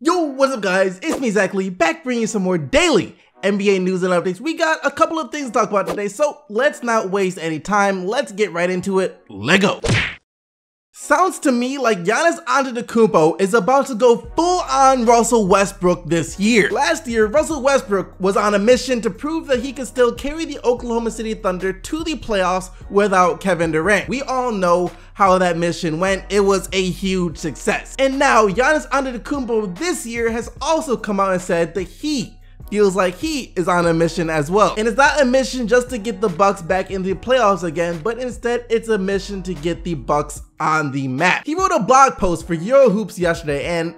Yo, what's up guys? It's me, Zachary, back bringing you some more daily NBA news and updates. We got a couple of things to talk about today, so let's not waste any time. Let's get right into it. Lego. Sounds to me like Giannis Antetokounmpo is about to go full-on Russell Westbrook this year. Last year, Russell Westbrook was on a mission to prove that he could still carry the Oklahoma City Thunder to the playoffs without Kevin Durant. We all know how that mission went. It was a huge success. And now Giannis Antetokounmpo this year has also come out and said that he feels like he is on a mission as well. And it's not a mission just to get the Bucks back in the playoffs again, but instead it's a mission to get the Bucks on the map. He wrote a blog post for EuroHoops yesterday, and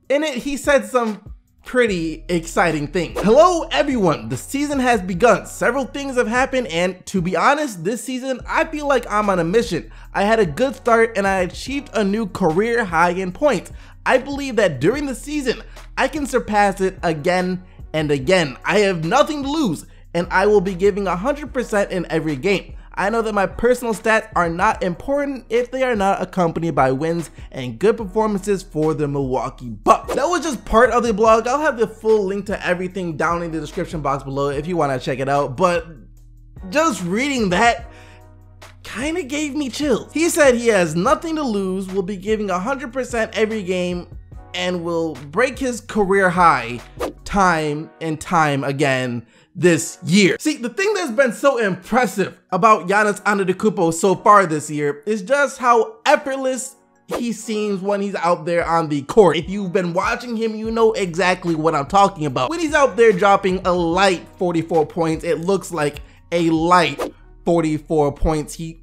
in it he said some pretty exciting things. Hello everyone, the season has begun. Several things have happened, and to be honest, this season I feel like I'm on a mission. I had a good start and I achieved a new career high in points. I believe that during the season, I can surpass it again and again. I have nothing to lose, and I will be giving 100% in every game. I know that my personal stats are not important if they are not accompanied by wins and good performances for the Milwaukee Bucks. That was just part of the blog. I'll have the full link to everything down in the description box below if you want to check it out, but just reading that kind of gave me chills. He said he has nothing to lose, will be giving 100% every game, and will break his career high time and time again this year. See, the thing that's been so impressive about Giannis Antetokounmpo so far this year is just how effortless he seems when he's out there on the court. If you've been watching him, you know exactly what I'm talking about. When he's out there dropping a light 44 points, it looks like a light 44 points. He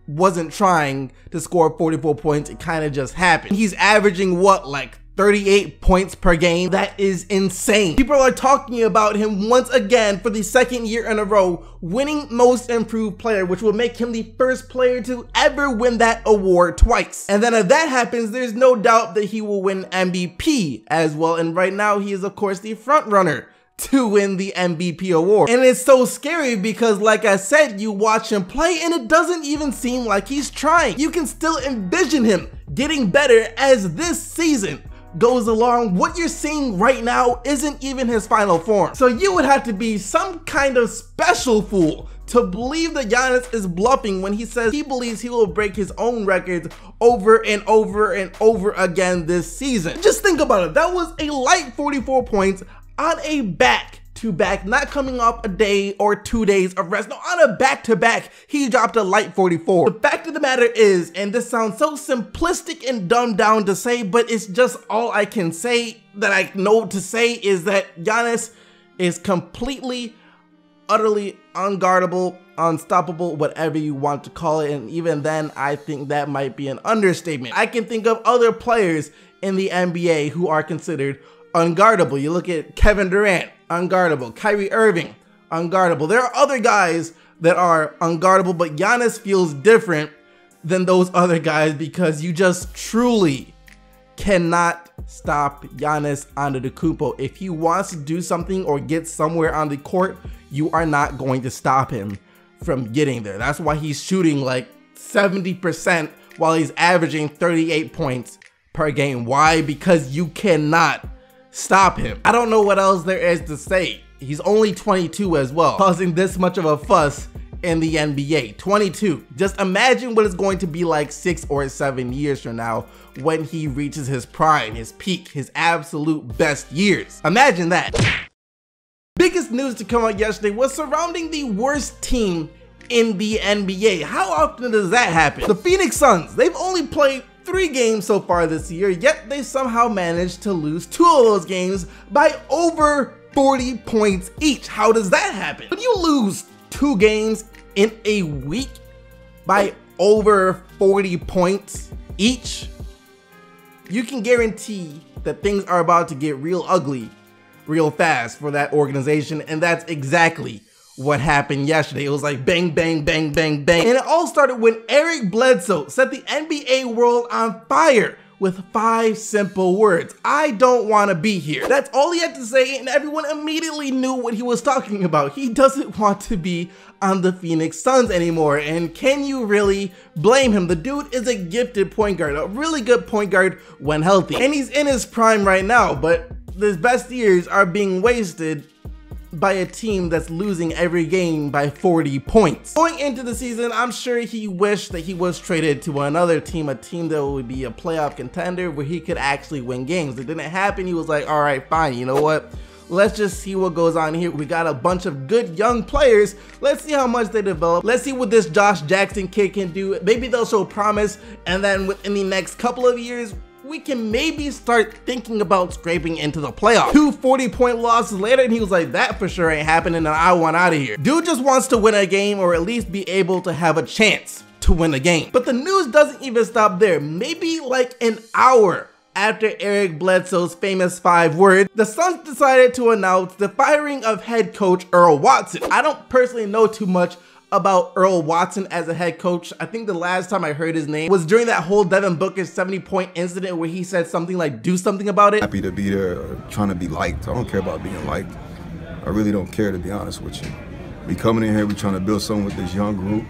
wasn't trying to score 44 points, it kind of just happened. He's averaging what, like 38 points per game? That is insane. People are talking about him once again for the second year in a row, winning most improved player, which will make him the first player to ever win that award twice. And then if that happens, there's no doubt that he will win MVP as well. And right now he is of course the front runner to win the MVP award. And it's so scary because, like I said, you watch him play and it doesn't even seem like he's trying. You can still envision him getting better as this season goes along. What you're seeing right now isn't even his final form. So you would have to be some kind of special fool to believe that Giannis is bluffing when he says he believes he will break his own records over and over and over again this season. Just think about it. That was a light 44 points on a back-to-back, not coming off a day or 2 days of rest. No, on a back-to-back, he dropped a light 44. The fact of the matter is, and this sounds so simplistic and dumbed down to say, but it's just all I can say that I know to say is that Giannis is completely, utterly unguardable, unstoppable, whatever you want to call it. And even then, I think that might be an understatement. I can think of other players in the NBA who are considered unguardable. You look at Kevin Durant, unguardable. Kyrie Irving, unguardable. There are other guys that are unguardable, but Giannis feels different than those other guys because you just truly cannot stop Giannis Antetokounmpo. If he wants to do something or get somewhere on the court, you are not going to stop him from getting there. That's why he's shooting like 70% while he's averaging 38 points per game. Why? Because you cannot stop him. I don't know what else there is to say. He's only 22 as well, causing this much of a fuss in the NBA. 22. Just imagine what it's going to be like 6 or 7 years from now when he reaches his prime, his peak, his absolute best years. Imagine that. Biggest news to come out yesterday was surrounding the worst team in the NBA. How often does that happen? The Phoenix Suns, they've only played 3 games so far this year, yet they somehow managed to lose 2 of those games by over 40 points each. How does that happen? When you lose 2 games in a week by over 40 points each, you can guarantee that things are about to get real ugly real fast for that organization, and that's exactly what happened yesterday. It was like bang, bang, bang, bang, bang. And it all started when Bledsoe set the NBA world on fire with 5 simple words: I don't want to be here. That's all he had to say, and everyone immediately knew what he was talking about. He doesn't want to be on the Phoenix Suns anymore, and can you really blame him? The dude is a gifted point guard, a really good point guard when healthy, and he's in his prime right now, but his best years are being wasted by a team that's losing every game by 40 points. Going into the season, I'm sure he wished that he was traded to another team, a team that would be a playoff contender where he could actually win games. It didn't happen. He was like, all right, fine, you know what? Let's just see what goes on here. We got a bunch of good young players. Let's see how much they develop. Let's see what this Josh Jackson kid can do. Maybe they'll show promise, and then within the next couple of years, we can maybe start thinking about scraping into the playoffs. 2 40-point losses later, and he was like, that for sure ain't happening, and I want out of here. Dude just wants to win a game, or at least be able to have a chance to win a game. But the news doesn't even stop there. Maybe like an hour after Eric Bledsoe's famous 5 words, the Suns decided to announce the firing of head coach Earl Watson. I don't personally know too much about Earl Watson as a head coach. I think the last time I heard his name was during that whole Devin Booker 70-point incident where he said something like, do something about it. Happy to be there, or trying to be liked. I don't care about being liked. I really don't care, to be honest with you. We coming in here, we trying to build something with this young group.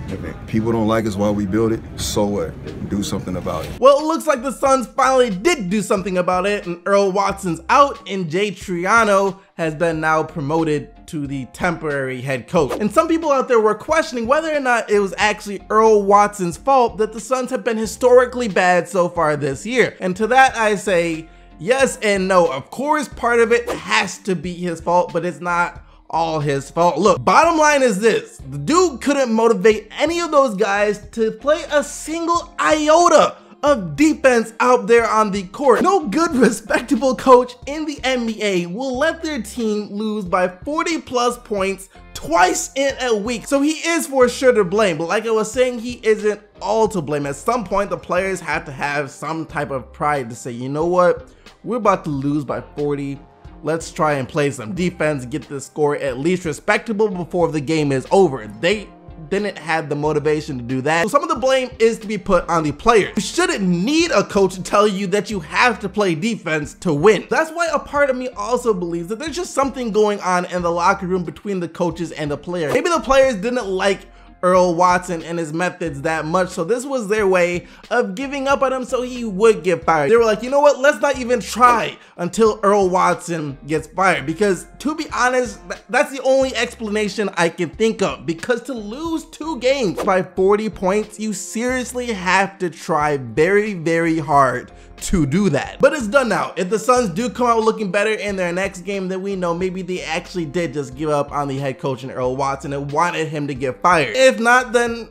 If people don't like us while we build it, so what? Do something about it. Well, it looks like the Suns finally did do something about it, and Earl Watson's out, and Jay Triano has been now promoted to the temporary head coach. And some people out there were questioning whether or not it was actually Earl Watson's fault that the Suns have been historically bad so far this year. And to that I say yes and no. Of course, part of it has to be his fault, but it's not all his fault. Look, bottom line is this: the dude couldn't motivate any of those guys to play a single iota of defense out there on the court. No good, respectable coach in the NBA will let their team lose by 40+ points twice in a week. So he is for sure to blame, but like I was saying, he isn't all to blame. At some point, the players have to have some type of pride to say, you know what, we're about to lose by 40. Let's try and play some defense, get the score at least respectable before the game is over. They didn't have the motivation to do that. So some of the blame is to be put on the players. You shouldn't need a coach to tell you that you have to play defense to win. That's why a part of me also believes that there's just something going on in the locker room between the coaches and the players. Maybe the players didn't like Earl Watson and his methods that much, so this was their way of giving up on him so he would get fired. They were like, you know what, let's not even try until Earl Watson gets fired, because to be honest, that's the only explanation I can think of, because to lose 2 games by 40 points, you seriously have to try very, very hard to do that. But it's done now. If the Suns do come out looking better in their next game, then we know maybe they actually did just give up on the head coach and Earl Watson and wanted him to get fired. If not, then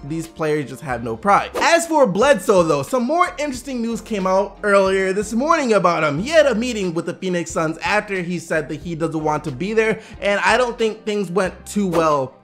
these players just have no pride. As for Bledsoe though, some more interesting news came out earlier this morning about him. He had a meeting with the Phoenix Suns after he said that he doesn't want to be there, and I don't think things went too well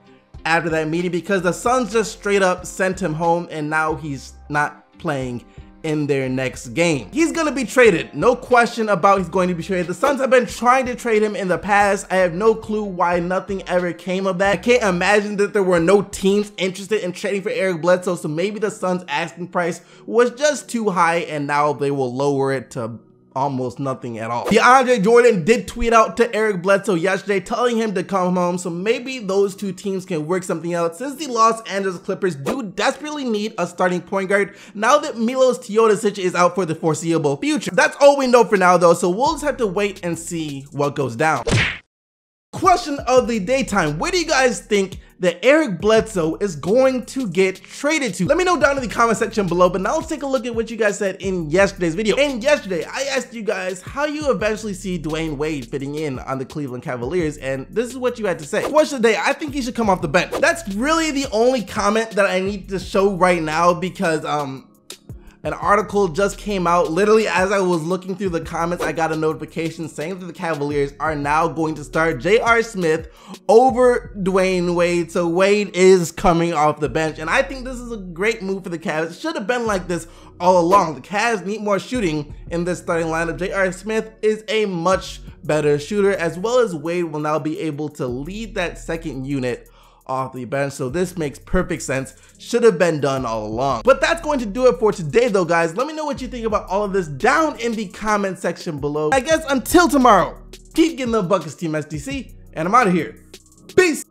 after that meeting, because the Suns just straight up sent him home, and now he's not playing in their next game. He's gonna be traded, no question about he's going to be traded. The Suns have been trying to trade him in the past. I have no clue why nothing ever came of that. I can't imagine that there were no teams interested in trading for Eric Bledsoe, so maybe the Suns' asking price was just too high, and now they will lower it to almost nothing at all. DeAndre Jordan did tweet out to Eric Bledsoe yesterday telling him to come home, so maybe those 2 teams can work something out, since the Los Angeles Clippers do desperately need a starting point guard now that Milos Teodosic is out for the foreseeable future. That's all we know for now though, so we'll just have to wait and see what goes down. Question of the daytime: where do you guys think that Eric Bledsoe is going to get traded to? Let me know down in the comment section below, but now let's take a look at what you guys said in yesterday's video. And yesterday, I asked you guys how you eventually see Dwayne Wade fitting in on the Cleveland Cavaliers, and this is what you had to say. Question of the day: I think he should come off the bench. That's really the only comment that I need to show right now, because an article just came out. Literally as I was looking through the comments, I got a notification saying that the Cavaliers are now going to start J.R. Smith over Dwayne Wade. So Wade is coming off the bench, and I think this is a great move for the Cavs. It should have been like this all along. The Cavs need more shooting in this starting lineup. J.R. Smith is a much better shooter, as well as Wade will now be able to lead that second unit off the bench, so this makes perfect sense. Should have been done all along. But that's going to do it for today though, guys. Let me know what you think about all of this down in the comment section below. I guess until tomorrow, keep getting the buckets, Team SDC, and I'm out of here. Peace!